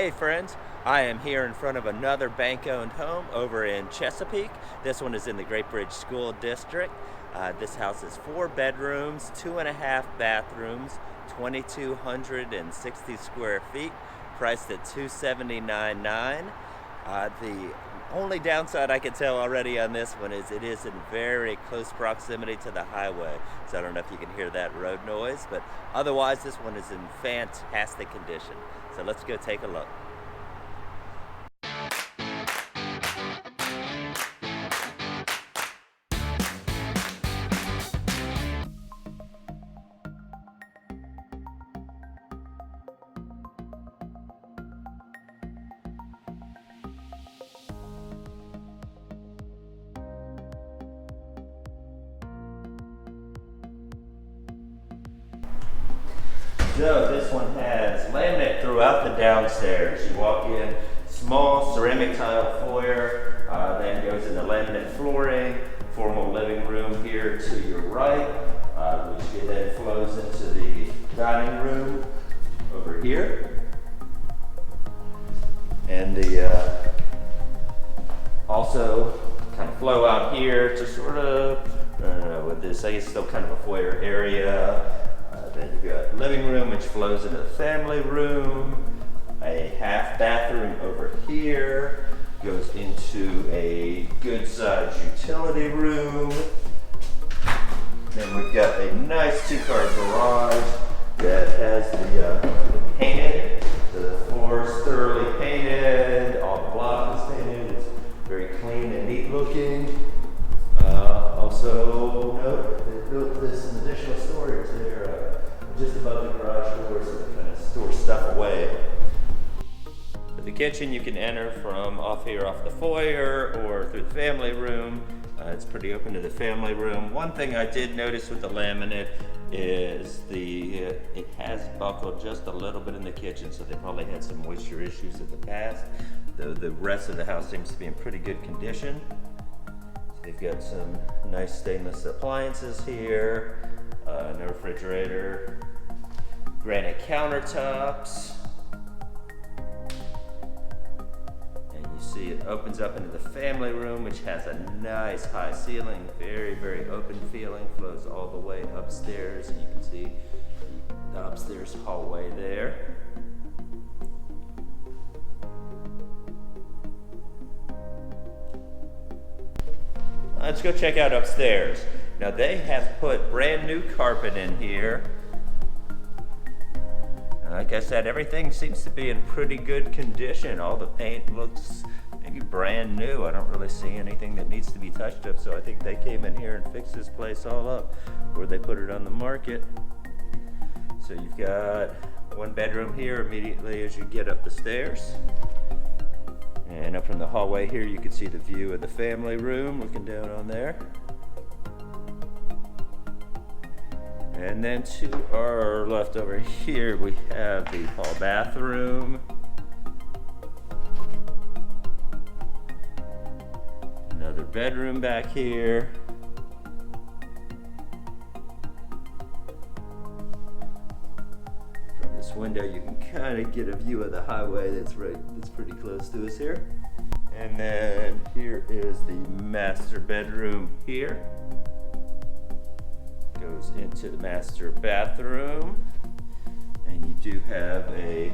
Hey friends, I am here in front of another bank-owned home over in Chesapeake. This one is in the Great Bridge School District. This house is 4 bedrooms, 2.5 bathrooms, 2,260 square feet, priced at $279,900. The only downside I can tell already on this one is it is in very close proximity to the highway. So I don't know if you can hear that road noise, but otherwise this one is in fantastic condition. So let's go take a look. So this one has laminate throughout the downstairs. You walk in, small ceramic tile foyer, then goes into laminate flooring, formal living room here to your right, which then flows into the dining room over here. And the also kind of flow out here to sort of, I don't know what this, I guess still kind of a foyer area. Then you've got living room, which flows into the family room. A half bathroom over here goes into a good sized utility room. Then we've got a nice 2-car garage that has the painted. The floor is thoroughly painted. All the block is painted. It's very clean and neat looking. Also note they built this some additional storage there just above the garage door, so they kind of store stuff away. For the kitchen, you can enter from off here, off the foyer, or through the family room. It's pretty open to the family room. One thing I did notice with the laminate is it has buckled just a little bit in the kitchen, so they probably had some moisture issues in the past. Though the rest of the house seems to be in pretty good condition. They've got some nice stainless appliances here, no refrigerator, granite countertops, and you see it opens up into the family room, which has a nice high ceiling, very, very open feeling, flows all the way upstairs, and you can see the upstairs hallway there. Let's go check out upstairs. Now they have put brand new carpet in here. Like I said, everything seems to be in pretty good condition. All the paint looks maybe brand new. I don't really see anything that needs to be touched up, so I think they came in here and fixed this place all up before they put it on the market. So you've got 1 bedroom here immediately as you get up the stairs. And up from the hallway here, you can see the view of the family room looking down on there. And then to our left over here, we have the hall bathroom. Another bedroom back here. From this window, you can kind of get a view of the highway that's pretty close to us here. And then here is the master bedroom here. Goes into the master bathroom, and you do have a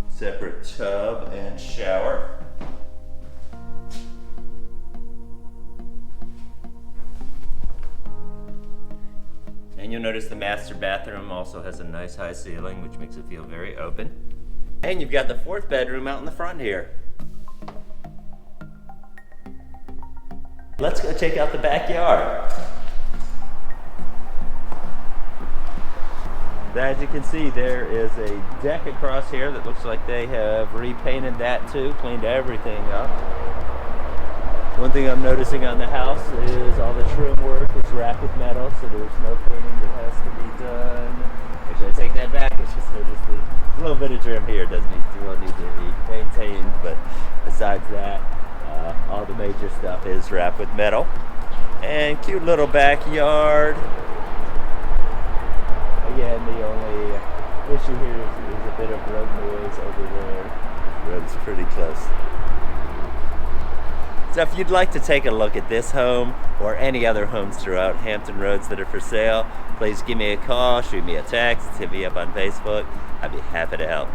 separate tub and shower. And you'll notice the master bathroom also has a nice high ceiling, which makes it feel very open. And you've got the 4th bedroom out in the front here. Let's go check out the backyard. As you can see, there is a deck across here that looks like they have repainted that too, cleaned everything up. One thing I'm noticing on the house is all the trim work is wrapped with metal, so there's no painting that has to be done. Actually, I take that back. It's just noticed a little bit of trim here will need to be maintained, but besides that, all the major stuff is wrapped with metal. And cute little backyard. Again, the only issue here is a bit of road noise over there. road's pretty close. So if you'd like to take a look at this home or any other homes throughout Hampton Roads that are for sale, please give me a call, shoot me a text, hit me up on Facebook. I'd be happy to help.